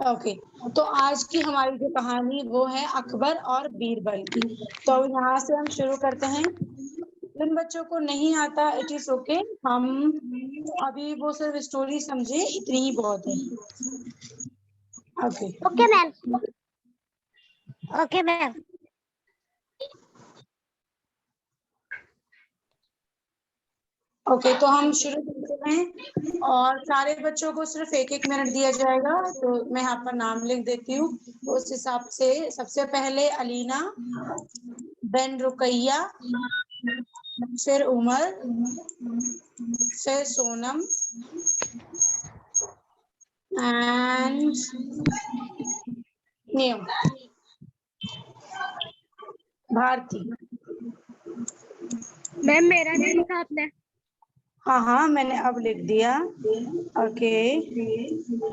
Okay, तो आज की हमारी जो कहानी वो है अकबर और बीरबल की। तो यहाँ से हम शुरू करते हैं। जिन बच्चों को नहीं आता इट इज ओके, हम अभी वो सिर्फ स्टोरी समझे, इतनी ही बहुत है। Okay okay ma'am. Okay ma'am. Okay, तो हम शुरू करते हैं और सारे बच्चों को सिर्फ 1-1 मिनट दिया जाएगा। तो मैं यहाँ पर नाम लिख देती हूँ, तो उस हिसाब से सबसे पहले अलीना, देन रुकैया, फिर उमर, फिर Sonam and name Bharti. Ma'am मेरा नहीं लिखा आपने? हाँ हाँ, मैंने अब लिख दिया। ओके,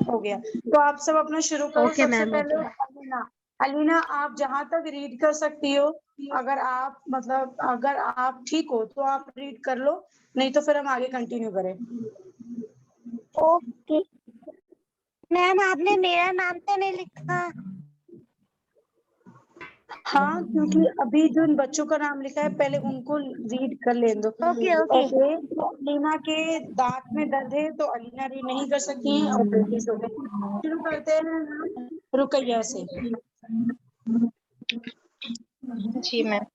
हो गया। तो आप सब अपना शुरू करो। ओके सबसे मैम। पहले ओके अलीना। अलीना, आप जहाँ तक रीड कर सकती हो, अगर आप ठीक हो तो आप रीड कर लो, नहीं तो फिर हम आगे कंटिन्यू करें। ओके मैम, आपने मेरा नाम तो नहीं लिखा। हाँ, क्योंकि अभी जो इन बच्चों का नाम लिखा है पहले उनको रीड कर लेने दो। ओके ओके ओके, अलीना के दांत में दर्द है तो अलीना रीड नहीं कर सकती हैं और गलती से हो गई। शुरू करते हैं रुकैया से। जी मैम।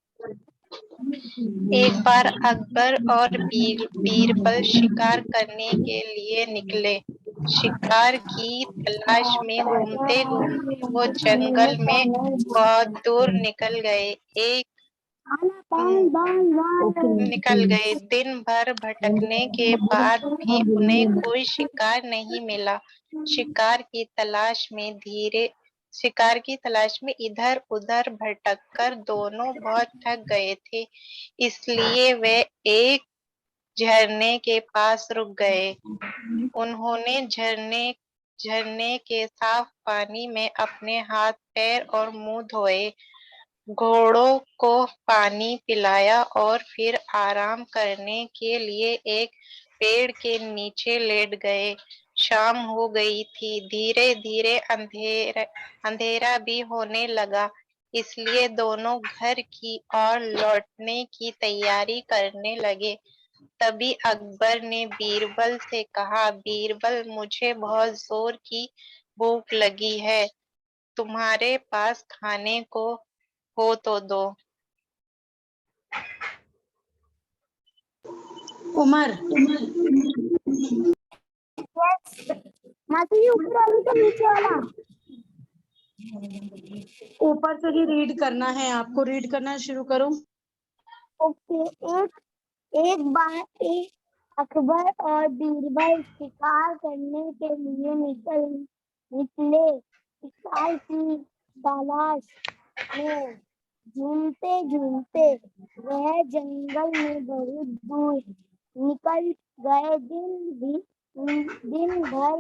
एक बार अकबर और बीरबल शिकार करने के लिए निकले। शिकार की तलाश में घूमते घूमते वो जंगल में बहुत दूर निकल गए। दिन भर भटकने के बाद भी उन्हें कोई शिकार नहीं मिला। शिकार की तलाश में इधर उधर भटककर दोनों बहुत थक गए थे, इसलिए वे एक झरने के पास रुक गए। उन्होंने झरने के साफ पानी में अपने हाथ पैर और मुंह धोए, घोड़ों को पानी पिलाया और फिर आराम करने के लिए एक पेड़ के नीचे लेट गए। शाम हो गई थी। धीरे धीरे अंधेरा भी होने लगा, इसलिए दोनों घर की ओर लौटने की तैयारी करने लगे। तभी अकबर ने बीरबल से कहा, बीरबल, मुझे बहुत जोर की भूख लगी है, तुम्हारे पास खाने को हो तो दो। उमर, मासी जी, ऊपर वाली तो नीचे वाला? ऊपर से ही रीड करना है आपको, रीड करना शुरू करो। ओके। एक बार अकबर और बीरबल शिकार करने के लिए निकले। शिकार की तलाश में झूमते झूमते वह जंगल में बहुत दूर निकल गए। दिन भर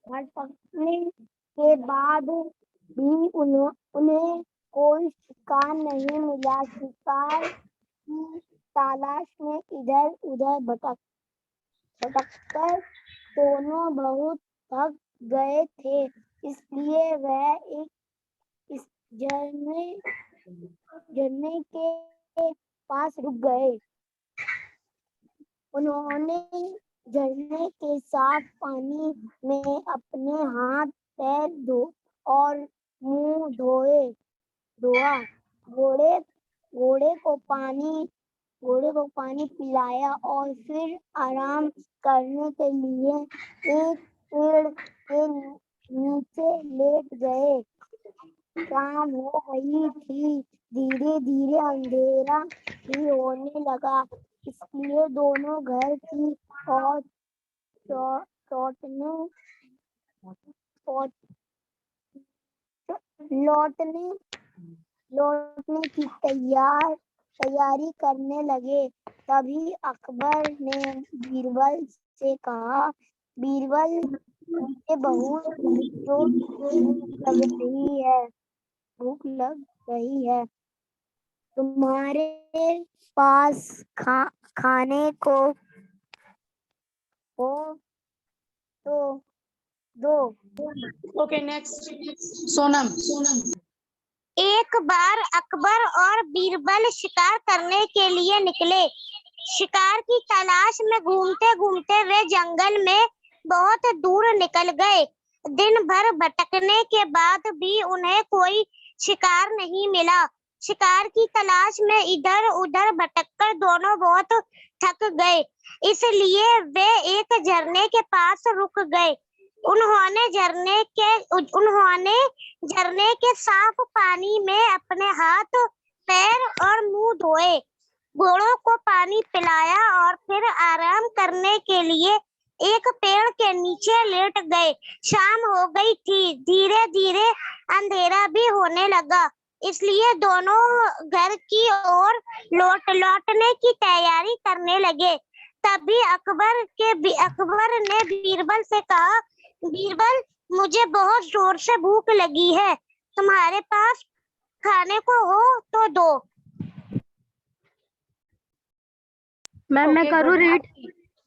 भटकने के बाद भी उन्हें कोई शिकार नहीं मिला। शिकार की तलाश में इधर उधर भटककर दोनों बहुत थक गए थे, इसलिए वह एक इस झरने के पास रुक गए। उन्होंने झरने के साफ पानी में अपने हाथ पैर और मुंह धोआ। घोड़े को पानी पिलाया और फिर आराम करने के लिए एक पेड़ के नीचे लेट गए। शाम हो गई थी। धीरे धीरे अंधेरा भी होने लगा, इसलिए दोनों घर की ओर लौटने की तैयारी करने लगे। तभी अकबर ने बीरबल से कहा, बीरबल, मुझे बहुत भूख लग रही है। तुम्हारे पास खाने को हो तो 2। Okay next Sonam. एक बार अकबर और बीरबल शिकार करने के लिए निकले। शिकार की तलाश में घूमते घूमते वे जंगल में बहुत दूर निकल गए। दिन भर भटकने के बाद भी उन्हें कोई शिकार नहीं मिला। शिकार की तलाश में इधर उधर भटककर दोनों बहुत थक गए, इसलिए वे एक झरने के पास रुक गए। उन्होंने झरने के साफ पानी में अपने हाथ, पैर और मुंह धोए। घोड़ों को पानी पिलाया और फिर आराम करने के लिए एक पेड़ के नीचे लेट गए। शाम हो गई थी। धीरे धीरे अंधेरा भी होने लगा, इसलिए दोनों घर की ओर लौटने की तैयारी करने लगे। तभी अकबर ने बीरबल से कहा, बीरबल, मुझे बहुत जोर से भूख लगी है, तुम्हारे पास खाने को हो तो दो। मैम मैं करूँ रीड?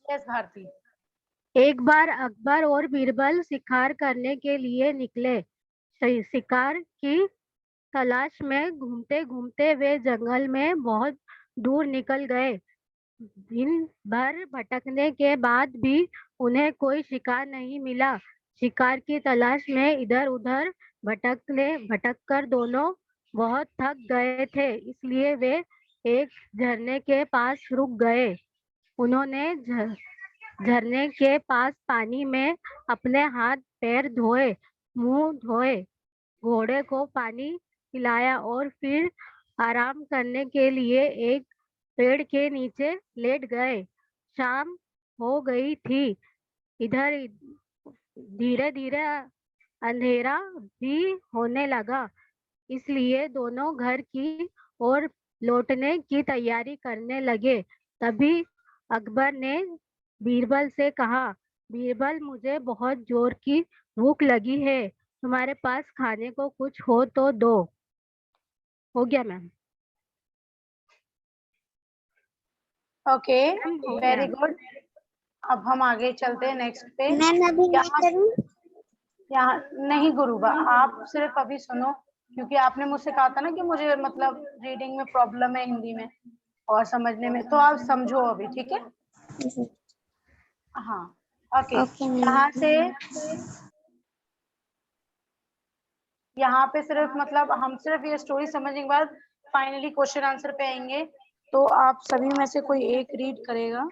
यस भारती। एक बार अकबर और बीरबल शिकार करने के लिए निकले। शिकार की तलाश में घूमते घूमते वे जंगल में बहुत दूर निकल गए। दिन भर भटकने के बाद भी उन्हें कोई शिकार नहीं मिला। शिकार की तलाश में इधर उधर भटककर दोनों बहुत थक गए थे, इसलिए वे एक झरने के पास रुक गए। उन्होंने झरने के पास पानी में अपने हाथ पैर धोए, मुंह धोए, घोड़े को पानी पिलाया और फिर आराम करने के लिए एक पेड़ के नीचे लेट गए। शाम हो गई थी। इधर धीरे धीरे अंधेरा भी होने लगा, इसलिए दोनों घर की ओर लौटने की तैयारी करने लगे। तभी अकबर ने बीरबल से कहा, बीरबल, मुझे बहुत जोर की भूख लगी है, तुम्हारे पास खाने को कुछ हो तो दो। हो गया मैम? Okay very good. अब हम आगे चलते हैं नेक्स्ट पे। मैम अभी मैं करूं? यहाँ नहीं गुरुबा, आप सिर्फ अभी सुनो, क्योंकि आपने मुझसे कहा था ना कि मुझे मतलब रीडिंग में प्रॉब्लम है हिंदी में और समझने में, तो आप समझो अभी, ठीक है? हाँ ओके। यहाँ पे सिर्फ मतलब हम सिर्फ ये स्टोरी समझने के बाद फाइनली क्वेश्चन आंसर पे आएंगे। तो आप सभी में से कोई एक रीड करेगा?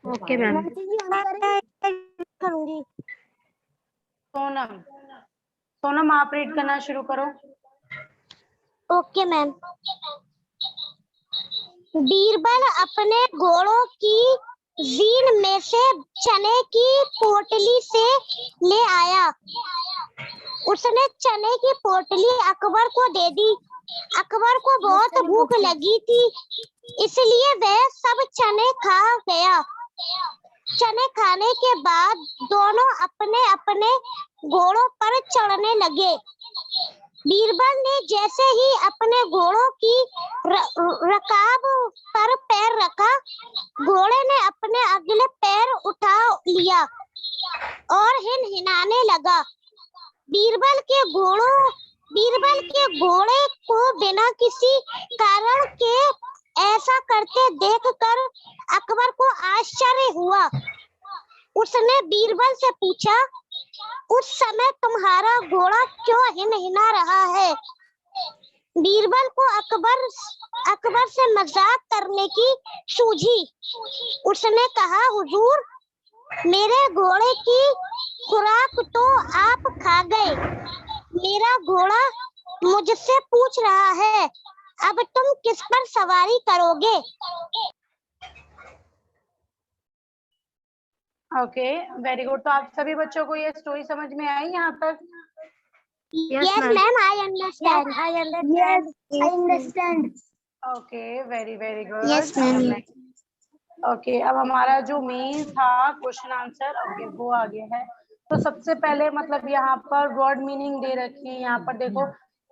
Okay ma'am. करूंगी। सोनम आप रीड करना शुरू करो। Okay ma'am. बीरबल अपने घोड़ों की जीन में से चने की पोटली से ले आया। उसने चने की पोटली अकबर को दे दी। अकबर को बहुत भूख लगी थी, इसलिए वह सब चने खा गया। चने खाने के बाद दोनों अपने अपने घोड़ों पर चढ़ने लगे। बीरबल ने जैसे ही अपने घोड़ों की रकाब पर पैर रखा, घोड़े ने अपने अगले पैर उठा लिया और हिनहिनाने लगा। बीरबल के घोड़े को बिना किसी कारण के ऐसा करते देखकर अकबर को आश्चर्य हुआ। उसने बीरबल से पूछा, उस समय तुम्हारा घोड़ा क्यों हिनहिना रहा है? बीरबल को अकबर से मजाक करने की सूझी। उसने कहा, हुजूर, मेरे घोड़े की खुराक तो आप खा गए। मेरा घोड़ा मुझसे पूछ रहा है, अब तुम किस पर सवारी करोगे? Okay very good. तो आप सभी बच्चों को ये स्टोरी समझ में आई यहाँ तक? Yes ma'am, I understand. Yes, I understand. Okay very very good. Yes ma'am. Okay अब हमारा जो मेन था क्वेश्चन आंसर, ओके वो आ गया है। तो सबसे पहले मतलब यहाँ पर वर्ड मीनिंग दे रखी है। यहाँ पर देखो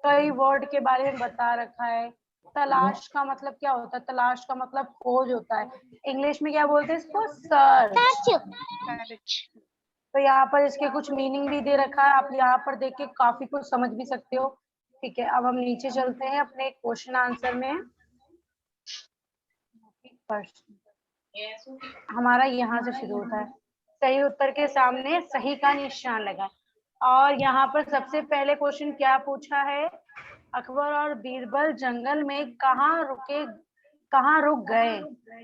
कई वर्ड के बारे में बता रखा है। तलाश का मतलब क्या होता है? तलाश का मतलब खोज होता है। इंग्लिश में क्या बोलते हैं इसको? सर्च। तो यहाँ पर इसके कुछ मीनिंग भी दे रखा है, आप यहाँ पर देख के काफी कुछ समझ भी सकते हो। ठीक है, अब हम नीचे चलते हैं अपने क्वेश्चन आंसर में। हमारा यहाँ से शुरू होता है, सही उत्तर के सामने सही का निशान लगा। और यहाँ पर सबसे पहले क्वेश्चन क्या पूछा है, अकबर और बीरबल जंगल में कहाँ रुक गए?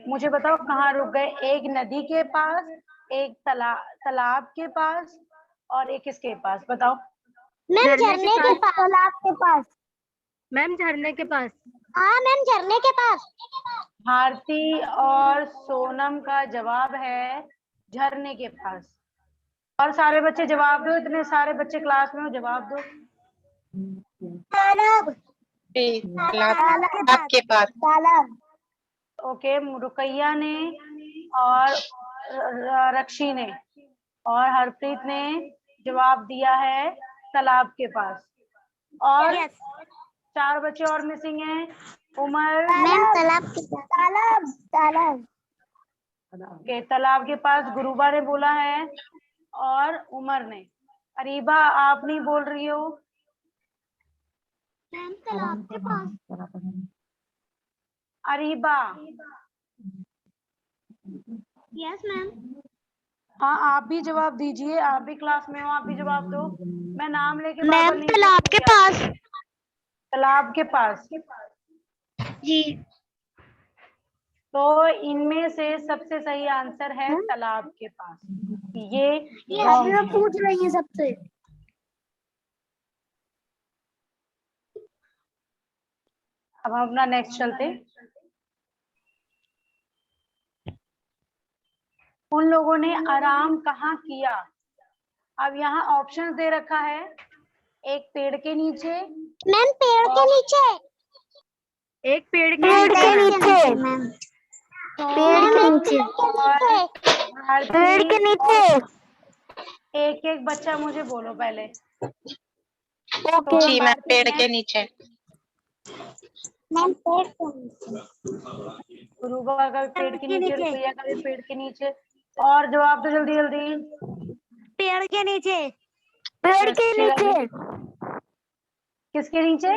मुझे बताओ कहाँ रुक गए? एक नदी के पास, एक तालाब के पास, और एक किसके पास? बताओ। मैम झरने के पास। तालाब के पास। मैम झरने के पास। हाँ मैम झरने के पास। भारती और सोनम का जवाब है झरने के पास। और सारे बच्चे जवाब दो, इतने सारे बच्चे क्लास में हो, जवाब दो। तालाब। तालाब के पास। तालाब। ओके, रुकैया ने और रक्षी ने और हरप्रीत ने जवाब दिया है तालाब के पास। और चार बच्चे और मिसिंग हैं, उमर। मैम तालाब के पास। तालाब। तालाब के तालाब के पास गुरुबा ने बोला है और उमर ने। अरीबा आप नहीं बोल रही हो। मैम तालाब के पास। अरीबा। Yes ma'am. हाँ, आप भी जवाब दीजिए, आप भी क्लास में हो, आप भी जवाब दो। मैं नाम लेके मैम तालाब के पास। तालाब के पास जी। तो इनमें से सबसे सही आंसर है तालाब के पास। ये अभी मैं पूछ रही हूँ सबसे। अब हम अपना नेक्स्ट चलते। उन लोगों ने आराम कहाँ किया? अब यहाँ ऑप्शंस दे रखा है, एक पेड़ के नीचे। मैम पेड़ के नीचे। एक पेड़ के पेड़ नीचे के मैम। नीचे मैम। पेड़ के नीचे। पेड़ के नीचे। एक एक बच्चा मुझे बोलो पहले। जी मैम, पेड़ के नीचे। मैम पेड़ के नीचे। गुरुबा का भी पेड़ के नीचे, रुपैया का भी पेड़ के नीचे। और जवाब दो जल्दी जल्दी। पेड़ के नीचे। पेड़ के नीचे। किसके नीचे?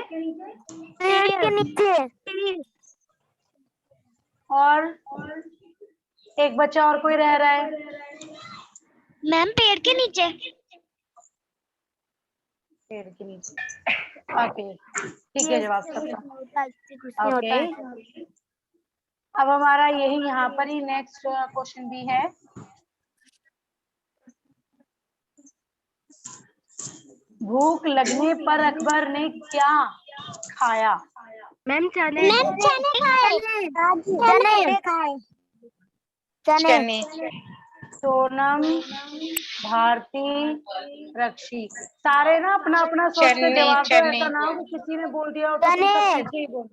पेड़ के नीचे। और एक बच्चा और कोई रह रहा है। मैम पेड़ के नीचे। पेड़ के नीचे। ओके, ठीक है जवाब सबका। ओके, अब हमारा यही यहाँ पर ही नेक्स्ट क्वेश्चन भी है। भूख लगने पर अकबर ने क्या खाया? मैम चने। मैम चने खाए। चने खाए। चने। सोनम, भारती, रक्षी, सारे ना अपना अपना सोच के जवाब दो। ऐसा ना हो कि किसी ने बोल दिया हो तो तुम सब पीछे ही बोलो।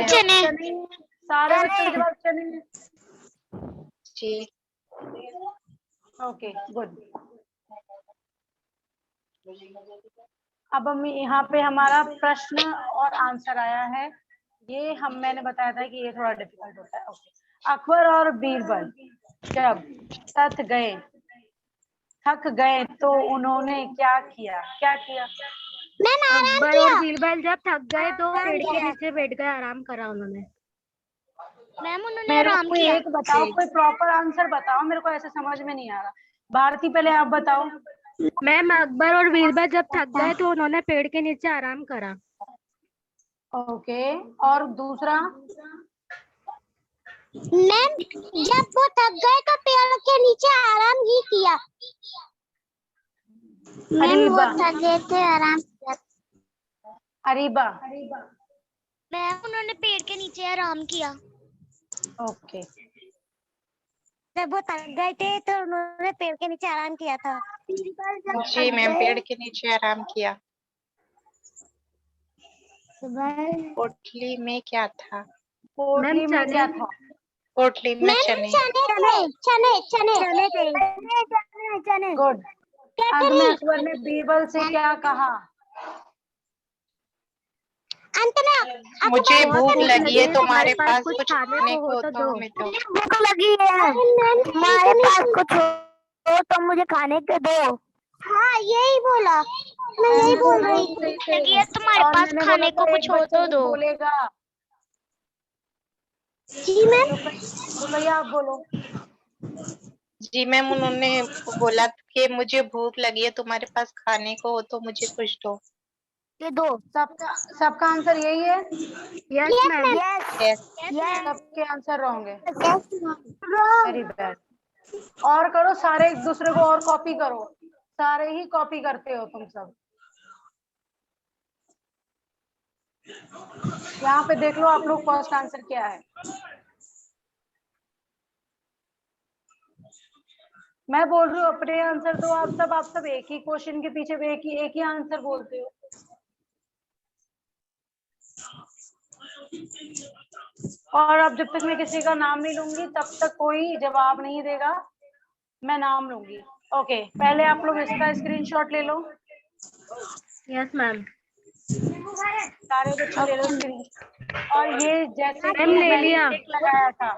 चने। सारे बच्चों के जवाब चने। जी। Okay, good. अब हम यहाँ पे हमारा प्रश्न और आंसर आया है। ये मैंने बताया था कि ये थोड़ा डिफिकल्ट होता है। ओके, अकबर और बीरबल जब थक गए तो उन्होंने क्या किया? अकबर और बीरबल जब थक गए तो पेड़ के नीचे बैठ गए, आराम करा उन्होंने। मैम उन्होंने मेरे आराम को किया। एक बताओ, कोई प्रॉपर आंसर बताओ, मेरे को ऐसे समझ में नहीं आ रहा। भारती पहले आप बताओ। मैम अकबर और बीरबल जब थक गए तो उन्होंने पेड़ के नीचे आराम करा। ओके, और दूसरा? मैम जब वो थक गए तो पेड़ के नीचे आराम ही किया। मैम वो थक गए थे, आराम किया। अरीबा? मैम उन्होंने पेड़ के नीचे आराम किया। ओके, जब वो थक गए थे तो उन्होंने पेड़ के नीचे आराम किया था। जी मैम, पेड़ के नीचे आराम किया। पोटली में क्या था? पोटली में क्या था? पोटली में चने। चने। गुड। अंत में अकबर ने बीरबल से क्या कहा? अंत में मुझे भूख लगी है, तुम्हारे पास कुछ कुछ खाने खाने को को हो तो तो दो। हमें दो। भूख लगी है, हमारे पास कुछ तो मुझे खाने के दो। हाँ यही बोला, मैं यही बोल रही थी कि तुम्हारे और पास मैंने बोला खाने था को एक कुछ हो बच्चा तो कुछ दो। बोलेगा। जी मैम। रुकैया आप बोलो। जी मैम, उन्होंने बोला कि मुझे भूख लगी है, तुम्हारे पास खाने को हो तो मुझे कुछ दो। के दो। सबका आंसर यही है। Yes ma'am. Yes yes. Yes सबके आंसर रॉन्ग है। रॉन्ग। Very bad. और करो, सारे एक दूसरे को और कॉपी करो, सारे ही कॉपी करते हो तुम सब। यहाँ पे देख लो आप लोग फर्स्ट आंसर क्या है। मैं बोल रही हूँ अपने आंसर दो। आप सब एक ही क्वेश्चन के पीछे एक ही आंसर बोलते हो। और अब जब तक मैं किसी का नाम नहीं लूंगी तब तक कोई जवाब नहीं देगा, मैं नाम लूंगी। ओके, पहले आप लोग इसका स्क्रीनशॉट ले लो। Yes ma'am. सारे बच्चे ले लो स्क्रीनशॉट। और ये जैसे कि मैम ले मैंने लिया। टिक लगाया था,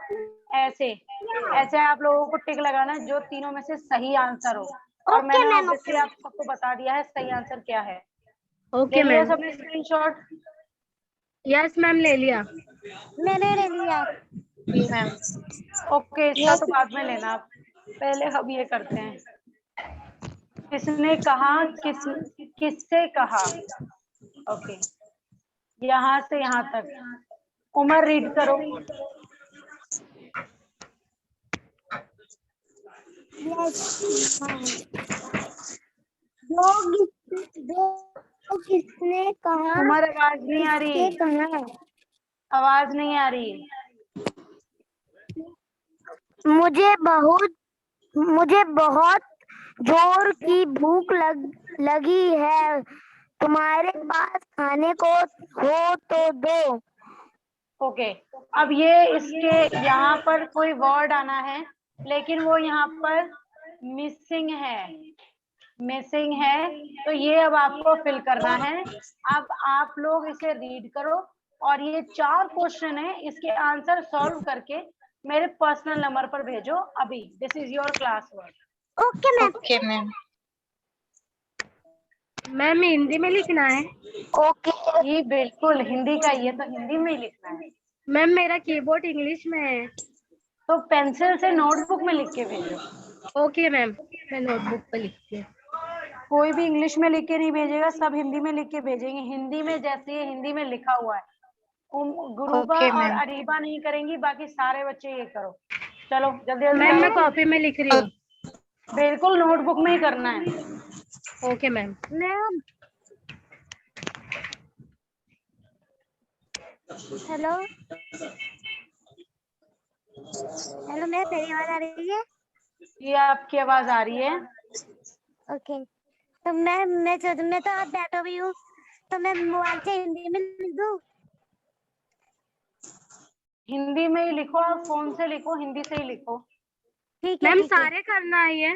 ऐसे ऐसे आप लोगों को टिक लगाना है जो तीनों में से सही आंसर हो। और ओके मैंने मैम। ऑब्वियसली आप सबको बता दिया है सही आंसर क्या है। ले ओके लिया मैम। सबने स्क्रीनशॉट? यस मैम ले लिया। मैंने ले लिया। जी मैम। ओके, इसका तो बाद में लेना, पहले हम ये करते हैं। किसने कहा, किससे कहा? ओके, यहाँ से यहाँ तक उमर रीड करो। किसने कहा? उमर आवाज नहीं आ रही, किससे कहा? आवाज नहीं आ रही। मुझे बहुत जोर की भूख लगी है। तुम्हारे पास खाने को हो तो दो। ओके, अब ये इसके यहाँ पर कोई वर्ड आना है, लेकिन वो यहाँ पर मिसिंग है, मिसिंग है। तो ये अब आपको फिल करना है। अब आप लोग इसे रीड करो और ये 4 क्वेश्चन है, इसके आंसर सॉल्व करके मेरे पर्सनल नंबर पर भेजो अभी। This is your class work. Okay ma'am. Okay ma'am. Ma'am Hindi में लिखना है। ओके ये बिल्कुल हिंदी का, ये तो हिंदी में ही लिखना है। मैम मेरा कीबोर्ड इंग्लिश में है। तो पेंसिल से नोटबुक में लिख के भेजो। ओके मैम, मैं नोटबुक पर लिखती हूँ। कोई भी इंग्लिश में लिख के नहीं भेजेगा, सब हिंदी में लिख के भेजेंगे, हिंदी में जैसे ये हिंदी में लिखा हुआ है। गुरुबा ओके और मैम। अरीबा नहीं करेंगी, बाकी सारे बच्चे ये करो। चलो जल्दी जल्दी मैम मैं करो। कॉपी में लिख रही हूँ। बिल्कुल नोटबुक में ही करना है। Okay ma'am. Ma'am. Hello hello ma'am, मेरी आवाज आ रही है? ये आपकी आवाज आ रही है। ओके, तो मैं तो आप बैठो भी हूँ, तो मैं मोबाइल से हिंदी में लिख दूँ? हिंदी में ही लिखो, आप फोन से लिखो, हिंदी से ही लिखो। ठीक है मैम ठीक है। सारे करना है ये।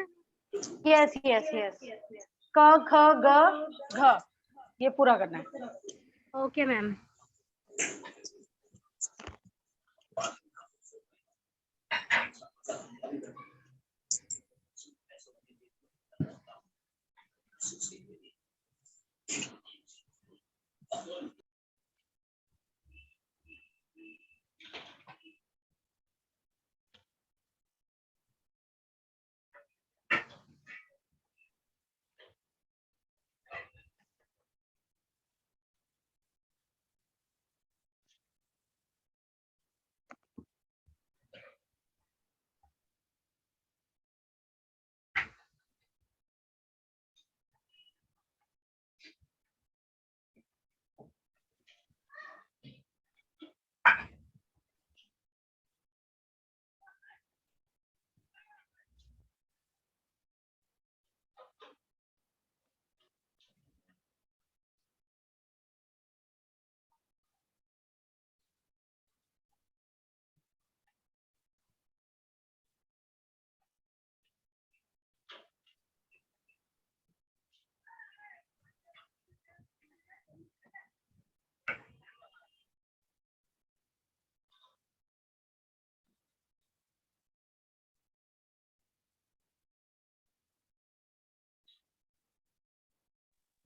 यस यस यस, क ख ग घ, ये पूरा करना है। Okay ma'am.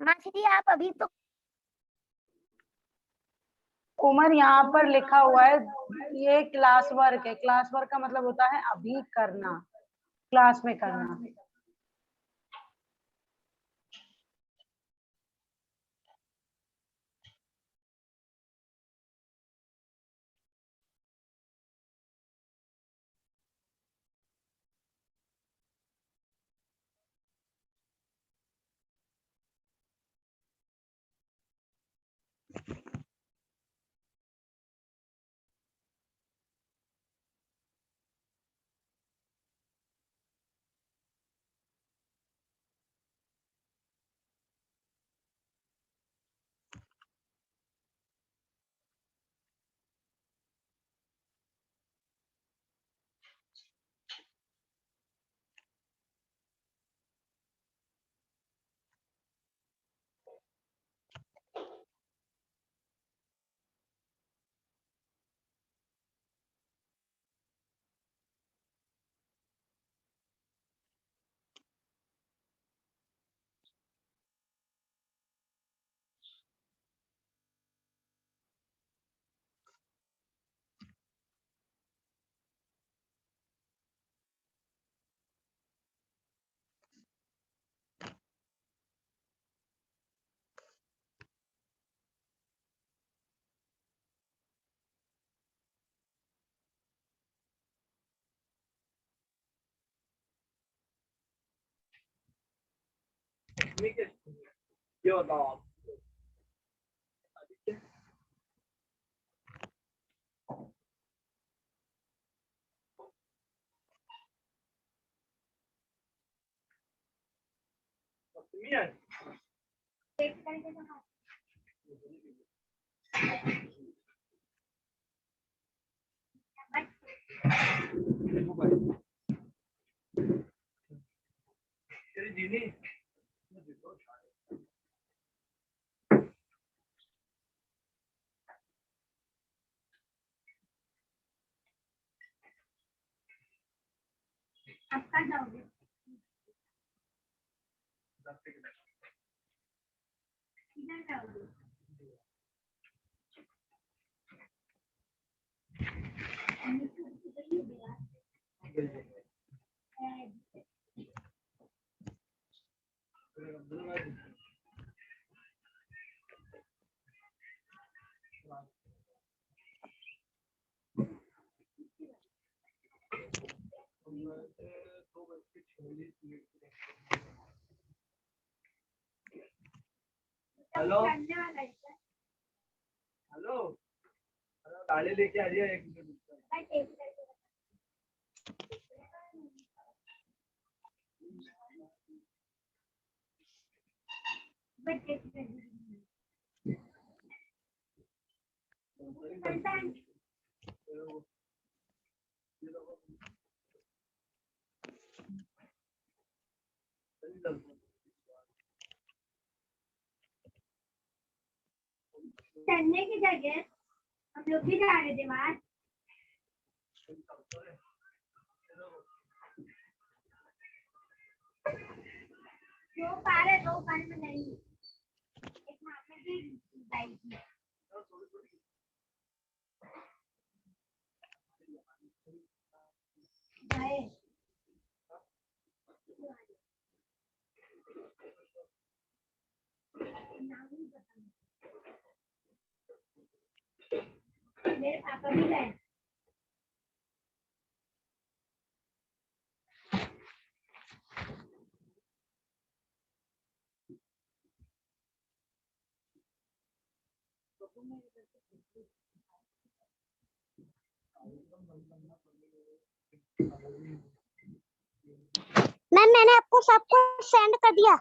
मासी जी आप अभी तो उमर यहाँ पर लिखा हुआ है, ये क्लास वर्क है। क्लास वर्क का मतलब होता है अभी करना, क्लास में करना। हेलो हेलो गाड़ी लेके आ रही है 1 मिनट। चलने की जगह हम लोग भी जा रहे थे वहां। दो पार में नहीं, एक वहाँ पे भी बाइक है। मेरे पापा भी गए। मैम मैंने आपको सबको सेंड कर दिया।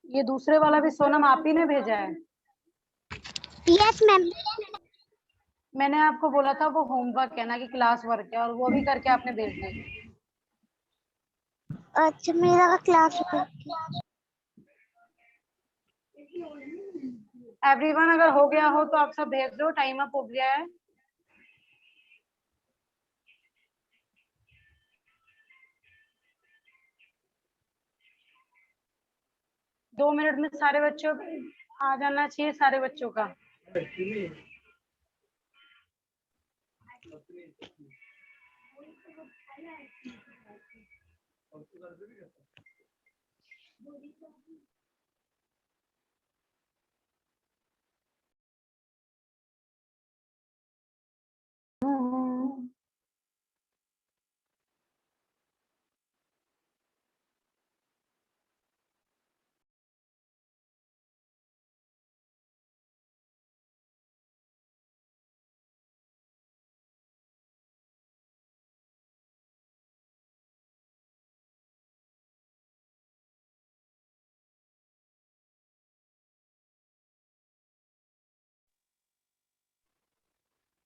ये दूसरे वाला भी सोनम आप ही ने भेजा है? Yes ma'am. मैंने आपको बोला था वो होमवर्क है ना कि क्लास वर्क है, और वो भी करके आपने भेज दी। अच्छा मेरा क्लास एवरीवन अगर हो गया हो तो आप सब भेज दो, टाइम अप हो गया है। 2 मिनट में सारे बच्चों आ जाना चाहिए, सारे बच्चों का।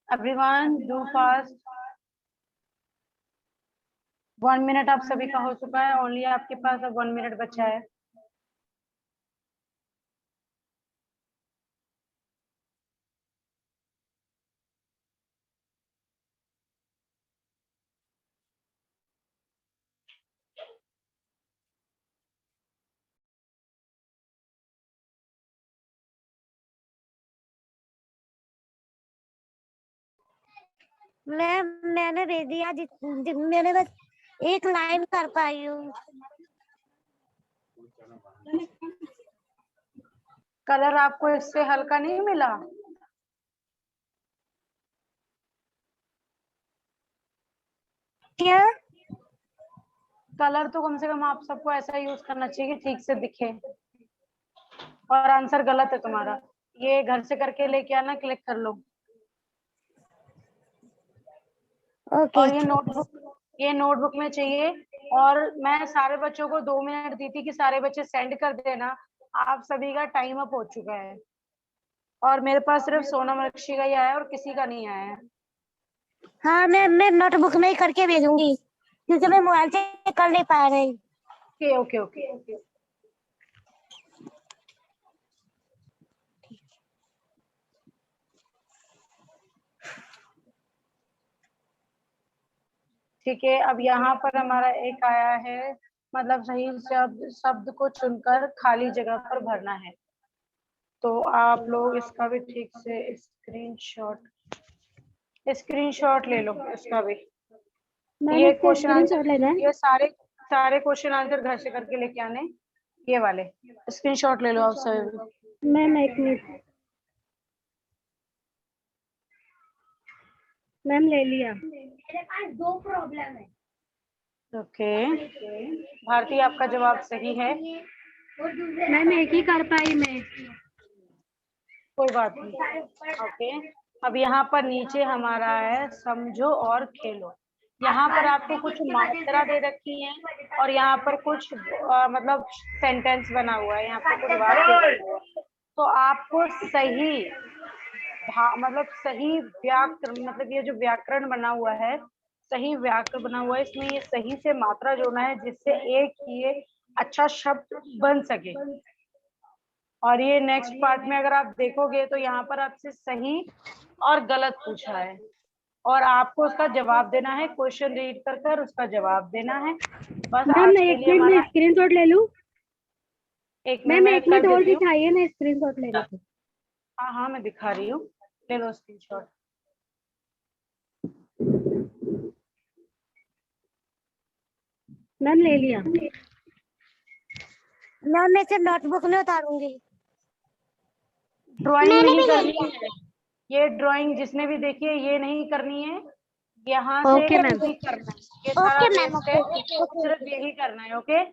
Everyone do fast. 1 मिनट आप सभी का हो चुका है, ओनली आपके पास अब 1 मिनट बचा है। मैंने दे दिया, मैंने बस एक लाइन कर पाई हूँ। कलर आपको इससे हल्का नहीं मिला? क्या? कलर तो कम से कम आप सबको ऐसा यूज करना चाहिए कि ठीक से दिखे। और आंसर गलत है तुम्हारा, ये घर से करके लेके आना, क्लिक कर लो। ओके। और ये नोटबुक में चाहिए। और मैं सारे बच्चों को 2 मिनट दी थी कि सारे बच्चे सेंड कर देना। आप सभी का टाइम अप हो चुका है और मेरे पास सिर्फ सोनम रक्षी का ही आया है और किसी का नहीं आया है। हाँ, मैं नोटबुक में ही करके भेजूंगी क्योंकि मैं मोबाइल से कर नहीं पा रही। Okay okay okay okay. ठीक है, अब यहाँ पर हमारा एक आया है, मतलब सही शब्द को चुनकर खाली जगह पर भरना है। तो आप लोग इसका भी ठीक से स्क्रीनशॉट ले लो इसका भी। ये क्वेश्चन आंसर, ये सारे क्वेश्चन आंसर घर से करके लेके आने, ये वाले स्क्रीनशॉट ले लो आप सभी। मैम एक मिनट मैम, ले लिया। मेरे पास 2 प्रॉब्लम है। ओके, भारती आपका जवाब सही है। मैम एक ही कर पाई मैं। कोई बात नहीं। ओके, अब यहाँ पर नीचे हमारा है समझो और खेलो। यहाँ पर आपको कुछ मात्रा दे रखी है और यहाँ पर कुछ मतलब सेंटेंस बना हुआ है, यहाँ पर कुछ वाक्य बना हुआ है। तो आपको सही मतलब सही व्याकरण, मतलब ये जो व्याकरण बना हुआ है, सही व्याकरण बना हुआ है, इसमें ये सही से मात्रा जोड़ना है जिससे एक ये अच्छा शब्द बन सके। और ये नेक्स्ट पार्ट में अगर आप देखोगे तो यहाँ पर आपसे सही और गलत पूछा है और आपको उसका जवाब देना है, क्वेश्चन रीड कर कर उसका जवाब देना है। बस मैम आज के एक लिए मिनट में हमारा स्क्रीनशॉट ले लूं? एक मैम मैं एक कर मिनट और देती हूँ। दिखाइए ना स्क्रीनशॉट लेने को। हाँ हाँ मैं दिखा रही हूँ, ले लो स्क्रीनशॉट। मैम ले लिया। मैम मैं सिर्फ नोटबुक में उतारूंगी। ड्राइंग मैंने नहीं भी ले करनी लिया। है, ये ड्राइंग जिसने भी देखी है ये नहीं करनी है, यहाँ से ओके मैम। यही करना है, ये सारा ओके मैम, वेस्ट है, ओके सिर्फ यही करना है। Okay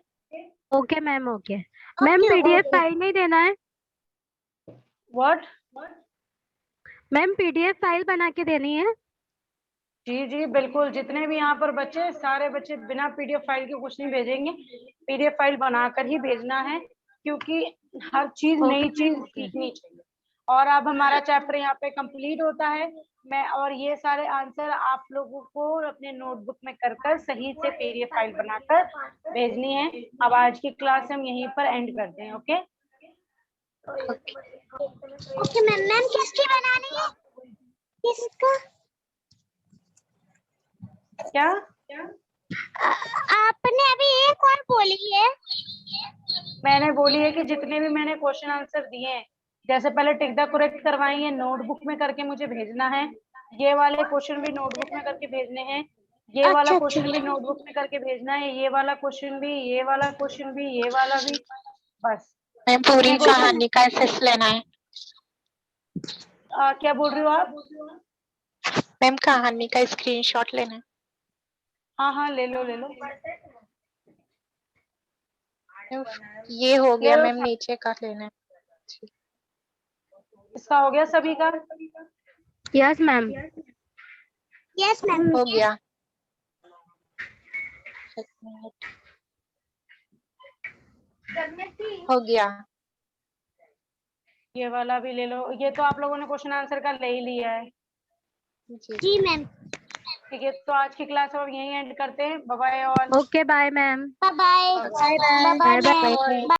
okay ma'am, okay ma'am. Okay PDF okay. File नहीं देना है व्हाट? मैम? पीडीएफ फाइल बना के देनी है? जी जी बिल्कुल, जितने भी यहाँ पर बच्चे, सारे बच्चे बिना पीडीएफ फाइल के कुछ नहीं भेजेंगे, पीडीएफ फाइल बनाकर ही भेजना है क्योंकि हर चीज ओके नई चीज मैम, ओके। सीखनी चाहिए। और अब हमारा चैप्टर यहाँ पे कंप्लीट होता है। मैं और ये सारे आंसर आप लोगों को अपने नोटबुक में कर कर सही से पीडीएफ फाइल बनाकर भेजनी है। अब आज की क्लास हम यहीं पर एंड करते हैं। ओके ओके मैम किसकी बनानी है? किसका? क्या? आपने अभी एक और बोली है। मैंने बोली है कि जितने भी मैंने क्वेश्चन आंसर दिए हैं, जैसे पहले टिक द करेक्ट करवाई है, नोटबुक में करके मुझे भेजना है। ये वाले क्वेश्चन भी नोटबुक में करके भेजने हैं। ये वाला अच्छा, क्वेश्चन भी अच्छा। नोटबुक में करके भेजना है। ये वाला क्वेश्चन भी, ये वाला क्वेश्चन भी, ये वाला भी। बस मैम पूरी इतने question- कहानी का एसेस लेना है। क्या बोल रही हो आप? मैम कहानी का स्क्रीनशॉट लेना है। हाँ हाँ, ले लो ले लो। ये हो गया ये मैम, नीचे का लेना है। इसका हो गया सभी का? Yes ma'am. Yes ma'am. हो गया। एक मिनट। हो गया। ये वाला भी ले लो। ये तो आप लोगों ने क्वेश्चन आंसर का ले ही लिया है। जी जी मैम। ठीक है, तो आज की क्लास अब यहीं एंड करते हैं। Bye bye all. Okay bye ma'am. Bye bye. Bye bye bye bye bye. Ma'am.